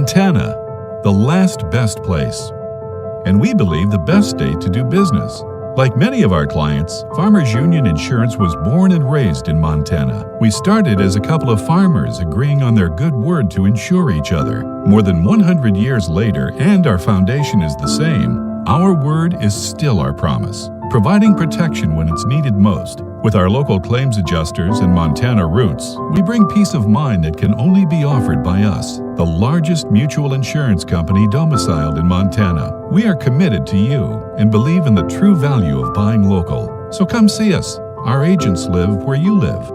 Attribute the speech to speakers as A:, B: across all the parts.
A: Montana, the last best place. And we believe the best state to do business. Like many of our clients, Farmers Union Insurance was born and raised in Montana. We started as a couple of farmers agreeing on their good word to insure each other. More than 100 years later, and our foundation is the same, our word is still our promise, providing protection when it's needed most. With our local claims adjusters and Montana roots, we bring peace of mind that can only be offered by us, the largest mutual insurance company domiciled in Montana. We are committed to you and believe in the true value of buying local. So come see us. Our agents live where you live.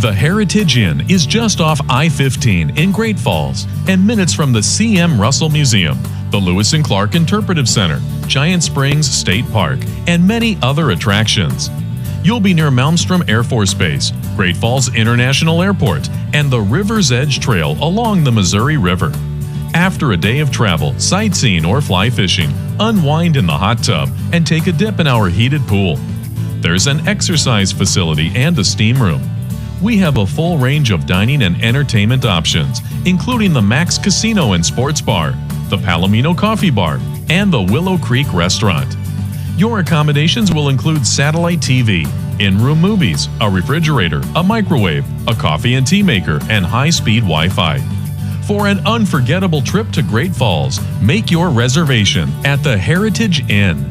B: The Heritage Inn is just off I-15 in Great Falls and minutes from the C.M. Russell Museum, the Lewis and Clark Interpretive Center, Giant Springs State Park, and many other attractions. You'll be near Malmstrom Air Force Base, Great Falls International Airport, and the River's Edge Trail along the Missouri River. After a day of travel, sightseeing, or fly fishing, unwind in the hot tub and take a dip in our heated pool. There's an exercise facility and a steam room. We have a full range of dining and entertainment options, including the Max Casino and Sports Bar, the Palomino Coffee Bar, and the Willow Creek Restaurant. Your accommodations will include satellite TV, in-room movies, a refrigerator, a microwave, a coffee and tea maker, and high-speed Wi-Fi. For an unforgettable trip to Great Falls, make your reservation at the Heritage Inn.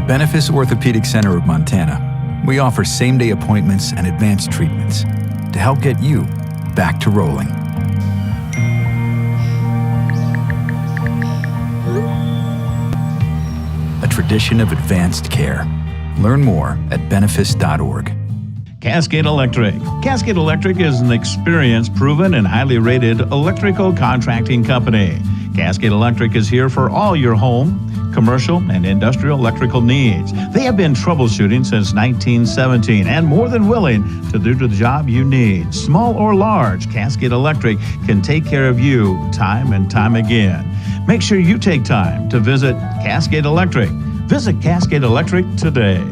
C: At Benefice Orthopedic Center of Montana, we offer same-day appointments and advanced treatments to help get you back to rolling. A tradition of advanced care. Learn more at benefice.org.
D: Cascade Electric. Cascade Electric is an experienced, proven, and highly rated electrical contracting company. Cascade Electric is here for all your home, commercial, and industrial electrical needs. They have been troubleshooting since 1917 and more than willing to do the job you need. Small or large, Cascade Electric can take care of you time and time again. Make sure you take time to visit Cascade Electric. Visit Cascade Electric today.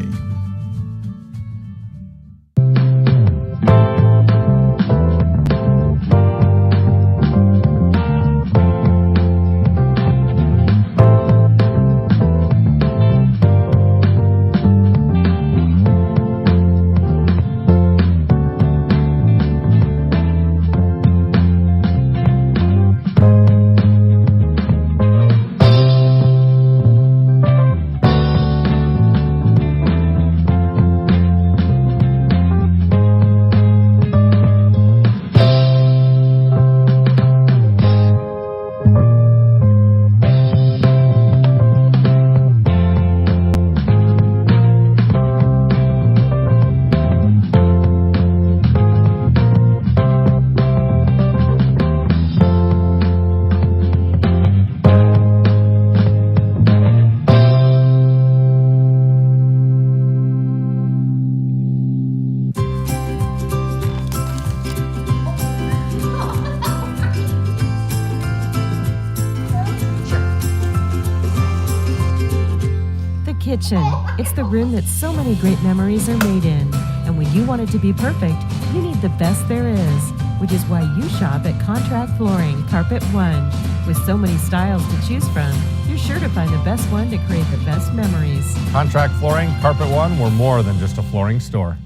E: Kitchen. It's the room that so many great memories are made in. And when you want it to be perfect, you need the best there is, which is why you shop at Contract Flooring Carpet One. With so many styles to choose from, you're sure to find the best one to create the best memories.
F: Contract Flooring Carpet One, we're more than just a flooring store.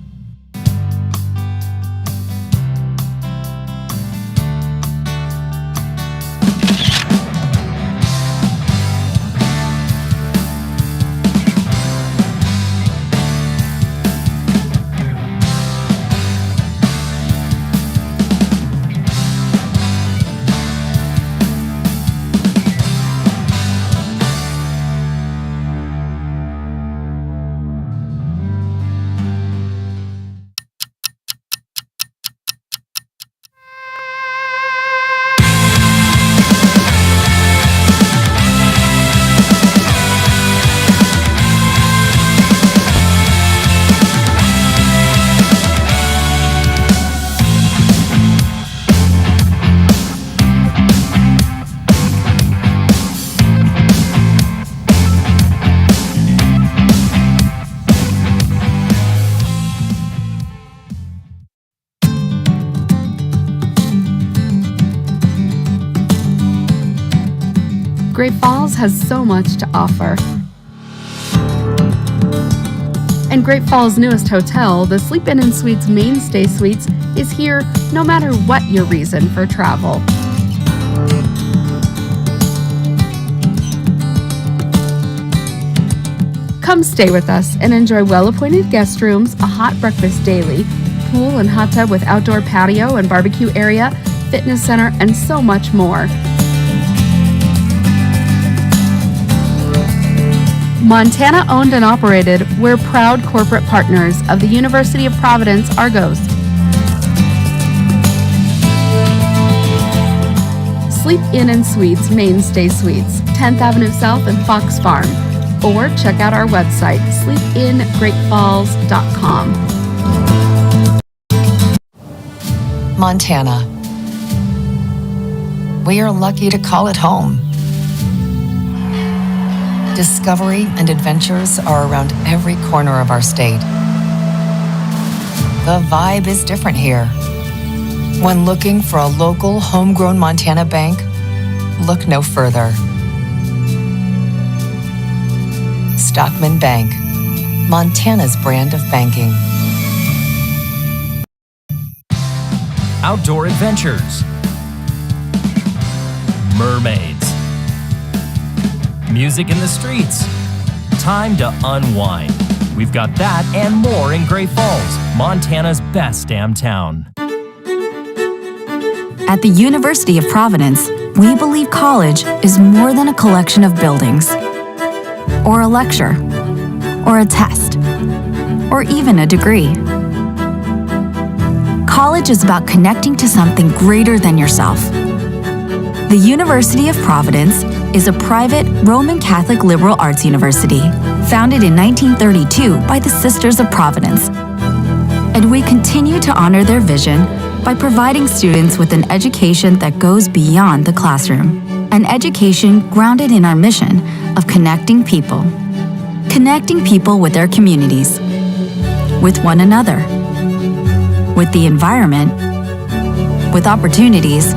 G: Great Falls has so much to offer. And Great Falls' newest hotel, the Sleep Inn & Suites Mainstay Suites, is here no matter what your reason for travel. Come stay with us and enjoy well-appointed guest rooms, a hot breakfast daily, pool and hot tub with outdoor patio and barbecue area, fitness center, and so much more. Montana owned and operated, we're proud corporate partners of the University of Providence Argos. Sleep Inn & Suites Mainstay Suites, 10th Avenue South and Fox Farm. Or check out our website, sleepingreatfalls.com.
H: Montana. We are lucky to call it home. Discovery and adventures are around every corner of our state. The vibe is different here. When looking for a local, homegrown Montana bank, look no further. Stockman Bank, Montana's brand of banking.
I: Outdoor adventures, mermaids, music in the streets, time to unwind. We've got that and more in Great Falls, Montana's best damn town.
J: At the University of Providence, we believe college is more than a collection of buildings, or a lecture, or a test, or even a degree. College is about connecting to something greater than yourself. The University of Providence is a private Roman Catholic liberal arts university founded in 1932 by the Sisters of Providence. And we continue to honor their vision by providing students with an education that goes beyond the classroom, an education grounded in our mission of connecting people with their communities, with one another, with the environment, with opportunities,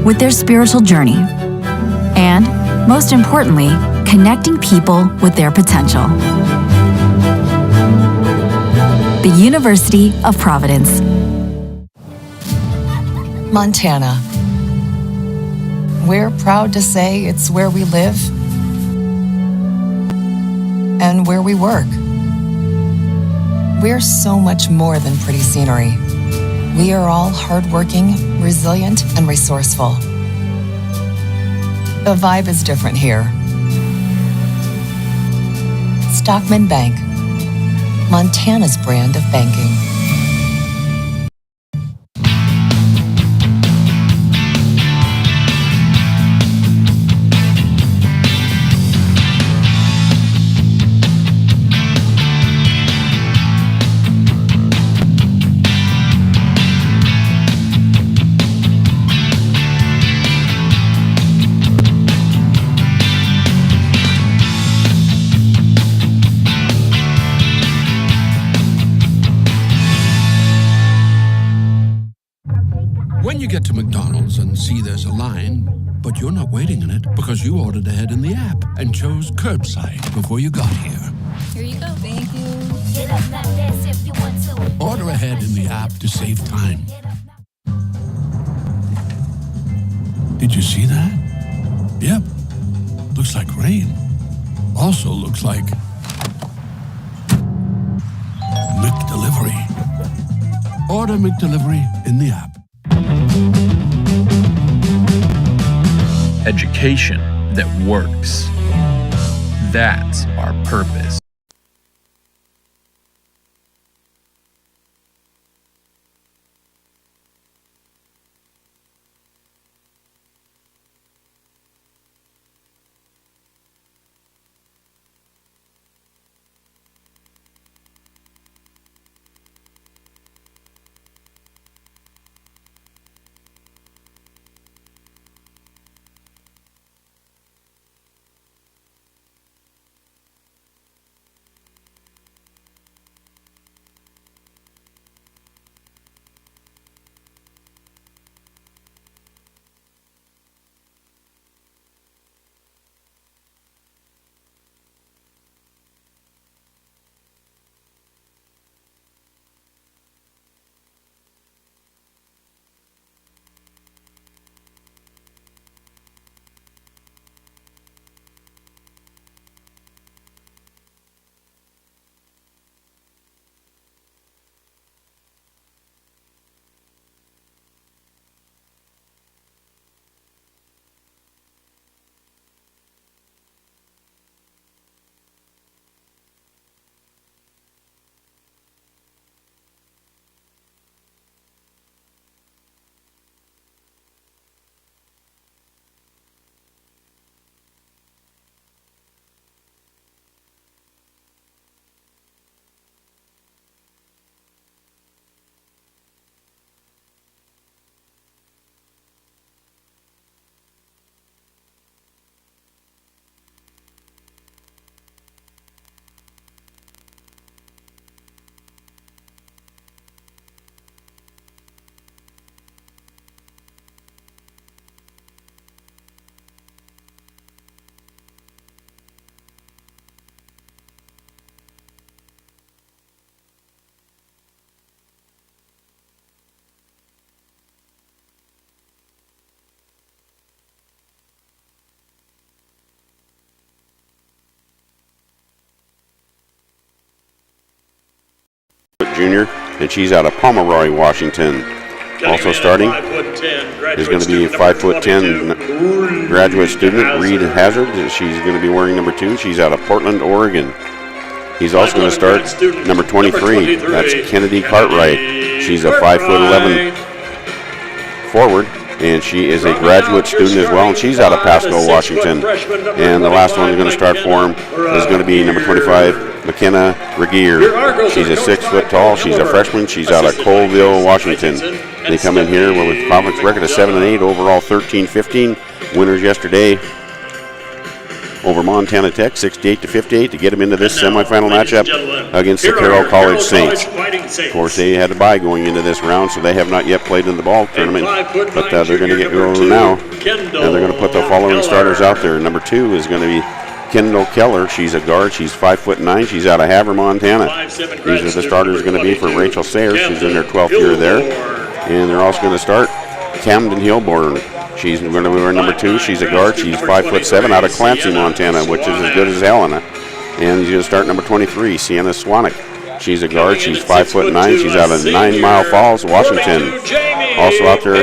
J: with their spiritual journey, and, most importantly, connecting people with their potential. The University of Providence.
H: Montana. We're proud to say it's where we live and where we work. We're so much more than pretty scenery. We are all hardworking, resilient, and resourceful. The vibe is different here. Stockman Bank, Montana's brand of banking.
K: When you get to McDonald's and see there's a line, but you're not waiting in it because you ordered ahead in the app and chose curbside before you got here.
L: Here you go. Thank you.
K: Order ahead in the app to save time. Did you see that? Yep. Looks like rain. Also looks like McDelivery. Order McDelivery in the app.
M: Education that works. That's our purpose.
L: junior, and she's out of Pomeroy, Washington. Also starting is going to be 5'10" graduate student Reed Hazard. She's going to be wearing number 2. She's out of Portland, Oregon. He's also going to start number 23. That's Kennedy Cartwright. She's a 5'11" forward, and she is a graduate student as well, and she's out of Pasco, Washington. And the last one going to start for him is going to be number 25, McKenna Regier. She's a 6 foot tall. She's a freshman. She's out of Colville, Washington. They come in here with a conference record of 7-8, overall 13-15. Winners yesterday over Montana Tech, 68-58, to get them into this semifinal matchup against the Carroll College Saints. Of course, they had a bye going into this round, so they have not yet played in the ball tournament, but they're going to get going now, and they're going to put the following starters out there. Number 2 is going to be Kendall Keller. She's a guard. She's 5'9". She's out of Havre, Montana. These are the starters going to be for Rachel Sayers. She's in her 12th year there. And they're also going to start Camden Hilborn. She's going to be wearing number 2. She's a guard. She's 5'7", out of Clancy, Montana, which is as good as Helena. And he's going to start number 23, Sienna Swanek. She's a guard. She's 5'9". She's out of 9 Mile Falls, Washington. Also out there,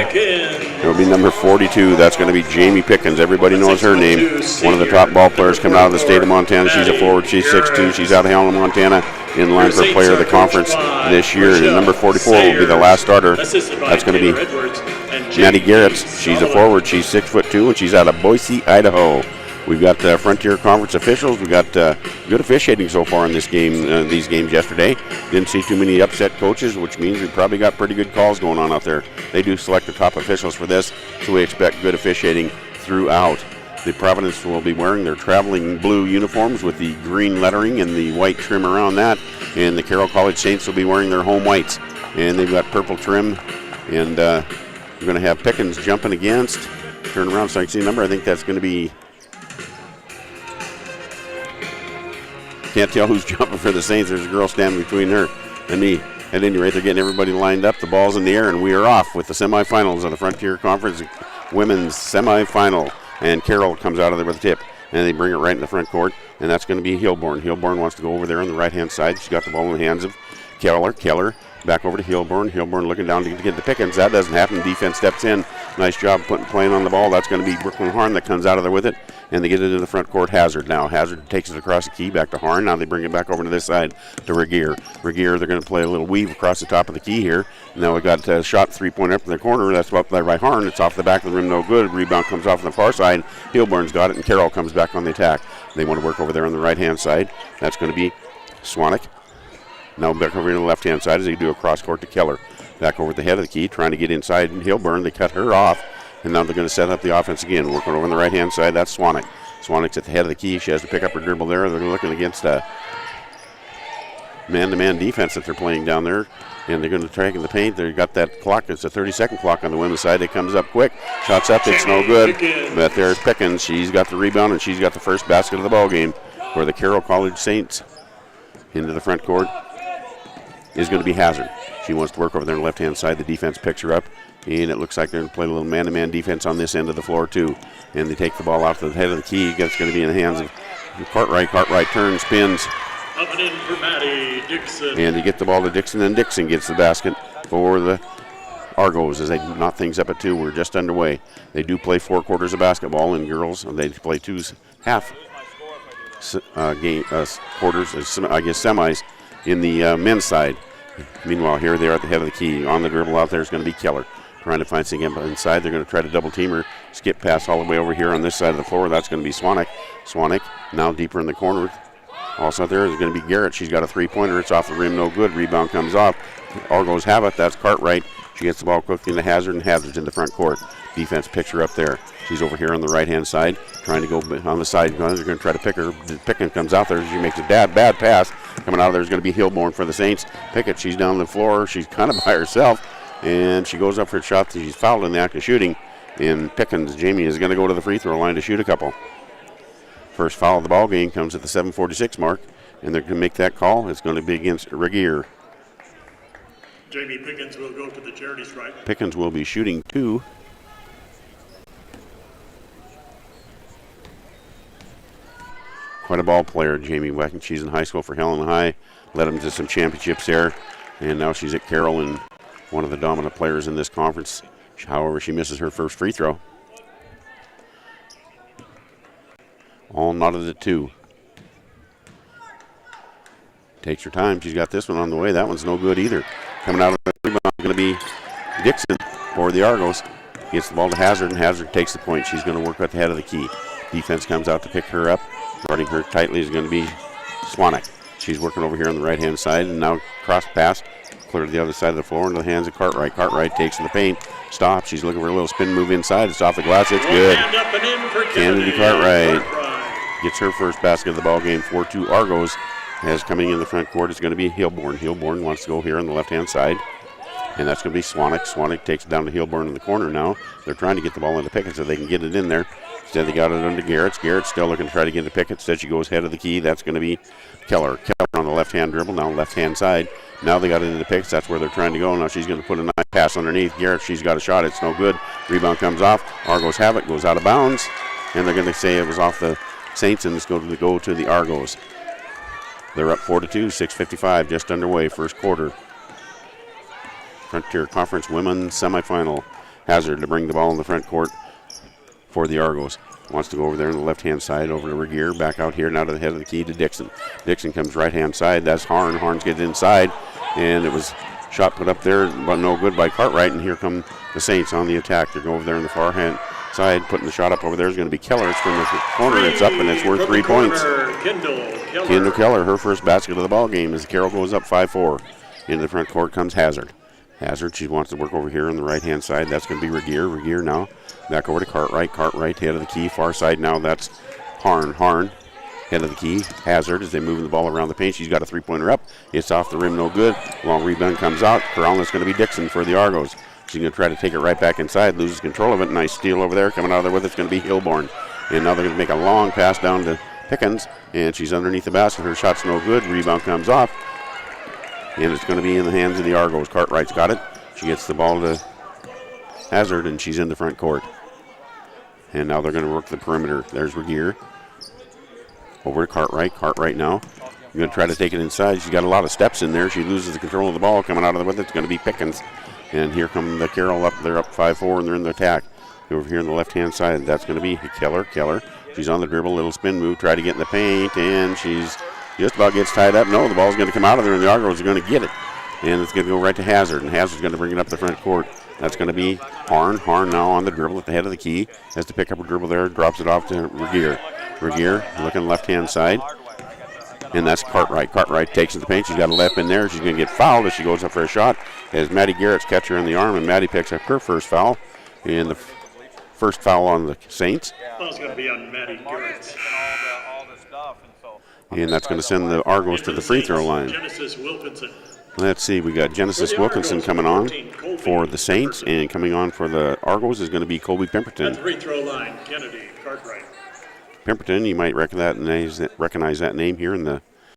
L: it'll be number 42. That's going to be Jamie Pickens. Everybody knows her name. One of the top ball players coming out of the state of Montana. She's a forward. She's 6'2". She's out of Helena, Montana. In line for player of the conference this year. And number 44 will be the last starter. That's going to be Maddie Garrett. She's a forward. She's 6'2", and she's out of Boise, Idaho. We've got Frontier Conference officials. We've got good officiating so far in this game, these games yesterday. Didn't see too many upset coaches, which means we probably got pretty good calls going on out there. They do select the top officials for this, so we expect good officiating throughout. The Providence will be wearing their traveling blue uniforms with the green lettering and the white trim around that. And the Carroll College Saints will be wearing their home whites. And they've got purple trim. And we're going to have Pickens jumping against. Turn around so I can see the number. I think that's going to be... Can't tell who's jumping for the Saints. There's a girl standing between her and me. At any rate, they're getting everybody lined up. The ball's in the air, and we are off with the semifinals of the Frontier Conference Women's Semifinal. And Carroll comes out of there with a tip, and they bring it right in the front court, and that's going to be Hilborn. Hilborn wants to go over there on the right-hand side. She's got the ball in the hands of Keller. Keller back over to Hilborn. Hilborn looking down to get the Pickens. That doesn't happen. Defense steps in. Nice job playing on the ball. That's going to be Brooklyn Harn that comes out of there with it, and they get it into the front court. Hazard now. Hazard takes it across the key back to Harn. Now they bring it back over to this side to Regier. Regier, they're going to play a little weave across the top of the key here. Now we got a shot 3-pointer up in the corner. That's up there by Harn. It's off the back of the rim, no good. Rebound comes off on the far side. Hilborn's got it, and Carroll comes back on the attack. They want to work over there on the right-hand side. That's going to be Swanek. Now back over to the left-hand side as they do a cross-court to Keller. Back over at the head of the key, trying to get inside Hilborn. They cut her off, and now they're going to set up the offense again. Working over on the right-hand side, that's Swanek. Swanek's at the head of the key. She has to pick up her dribble there. They're looking against a man-to-man defense that they're playing down there, and they're going to track in the paint. They've got that clock. It's a 30-second clock on the women's side. It comes up quick. Shots up. It's no good. But there's Pickens. She's got the rebound, and she's got the first basket of the ball game for the Carroll College Saints. Into the front court is going to be Hazard. She wants to work over there on the left-hand side. The defense picks her up, and it looks like they're going to play a little man-to-man defense on this end of the floor, too. And they take the ball out to the head of the key. That's going to be in the hands of Cartwright. Cartwright turns, spins. And they get the ball to Dixon, and Dixon gets the basket for the Argos as they knot things up at 2. We're just underway. They do play 4 quarters of basketball, and girls, they play 2 half quarters, I guess semis, in the men's side. Meanwhile, here they are at the head of the key. On the dribble out there is going to be Keller. Trying to find something inside. They're going to try to double team her. Skip pass all the way over here on this side of the floor. That's going to be Swanek. Swanek now deeper in the corner. Also out there is going to be Garrett. She's got a 3-pointer. It's off the rim. No good. Rebound comes off. Argos have it. That's Cartwright. She gets the ball quickly into Hazard, and Hazard's in the front court. Defense picks her up there. She's over here on the right-hand side, trying to go on the side. They're going to try to pick her. Pickett comes out there. She makes a bad pass. Coming out of there is going to be Hilborn for the Saints. Pickett, she's down the floor. She's kind of by herself, and she goes up for a shot. She's fouled in the act of shooting. And Pickens, Jamie, is going to go to the free throw line to shoot a couple. First foul of the ball game comes at the 7:46 mark, and they're going to make that call. It's going to be against Regier.
N: Jamie Pickens will go to the charity stripe.
L: Pickens will be shooting 2. Quite a ball player, Jamie Wecken. She's in high school for Helena High. Led them to some championships there. And now she's at Carroll, and one of the dominant players in this conference. However, she misses her first free throw. All knotted at 2. Takes her time. She's got this one on the way. That one's no good either. Coming out of the rebound is going to be Dixon for the Argos. Gets the ball to Hazard, and Hazard takes the point. She's going to work at the head of the key. Defense comes out to pick her up. Guarding her tightly is going to be Swanek. She's working over here on the right-hand side, and now cross pass. Clear to the other side of the floor into the hands of Cartwright. Cartwright takes in the paint. Stops. She's looking for a little spin move inside. It's off the glass. It's good. Kennedy Cartwright gets her first basket of the ball game. 4-2 Argos. As coming in the front court is going to be Hilborn. Hilborn wants to go here on the left-hand side. And that's going to be Swanek. Swanek takes it down to Hilborn in the corner now. They're trying to get the ball into Pickett so they can get it in there. Instead, they got it under Garrett's. Garrett's still looking to try to get into Pickett. Instead, she goes head of the key. That's going to be Keller. Keller on the left-hand dribble, now left-hand side. Now they got it into Pickett. That's where they're trying to go. Now she's going to put a nice pass underneath. Garrett, she's got a shot. It's no good. Rebound comes off. Argos have it. Goes out of bounds. And they're going to say it was off the Saints, and it's going to go to the Argos. They're up 4-2, 6:55, just underway, first quarter. Frontier Conference Women's Semifinal. Hazard to bring the ball in the front court for the Argos. Wants to go over there on the left-hand side, over to Regier, back out here, now to the head of the key to Dixon. Dixon comes right-hand side, that's Harn. Harn's gets inside, and it was shot put up there, but no good by Cartwright, and here come the Saints on the attack. They're going over there on the far hand side, putting the shot up over there is going to be Keller. It's from the corner, it's up, and it's worth 3 points. Kendall Keller, her first basket of the ball game as Carroll goes up 5-4. Into the front court comes Hazard. Hazard, she wants to work over here on the right-hand side. That's going to be Regier. Regier now back over to Cartwright. Cartwright, head of the key. Far side now, that's Harn. Harn, head of the key. Hazard, as they move the ball around the paint. She's got a three-pointer up. It's off the rim, no good. Long rebound comes out. Corral's going to be Dixon for the Argos. She's going to try to take it right back inside. Loses control of it. Nice steal over there. Coming out of there with it's going to be Hilborn. And now they're going to make a long pass down to Pickens. And she's underneath the basket. Her shot's no good. Rebound comes off. And it's going to be in the hands of the Argos. Cartwright's got it. She gets the ball to Hazard, and she's in the front court. And now they're going to work the perimeter. There's Regier. Over to Cartwright. Cartwright now. Going to try to take it inside. She's got a lot of steps in there. She loses the control of the ball. Coming out of the with it, it's going to be Pickens. And here come the Carroll up. They're up 5-4, and they're in the attack. Over here on the left-hand side, that's going to be Keller. Keller. She's on the dribble. Little spin move. Try to get in the paint, and she's just about gets tied up. No, the ball's going to come out of there, and the Argos are going to get it. And it's going to go right to Hazard, and Hazard's going to bring it up the front court. That's going to be Harn. Harn now on the dribble at the head of the key. Has to pick up a dribble there, drops it off to Regier. Regier looking left-hand side. And that's Cartwright. Cartwright takes in the paint. She's got a left in there. She's going to get fouled as she goes up for a shot. As Maddie Garrett's catch her in the arm, and Maddie picks up her first foul. And the first foul on the Saints.
N: Foul's going to be on Maddie Garrett.
L: And that's going to send the Argos to the free throw line.
N: Genesis Wilkinson.
L: Let's see, we got Genesis Wilkinson coming on for the Saints, and coming on for the Argos is going to be Colby Pemberton.
N: At the free throw line, Kennedy Cartwright.
L: Pemberton, you might recognize that name here in the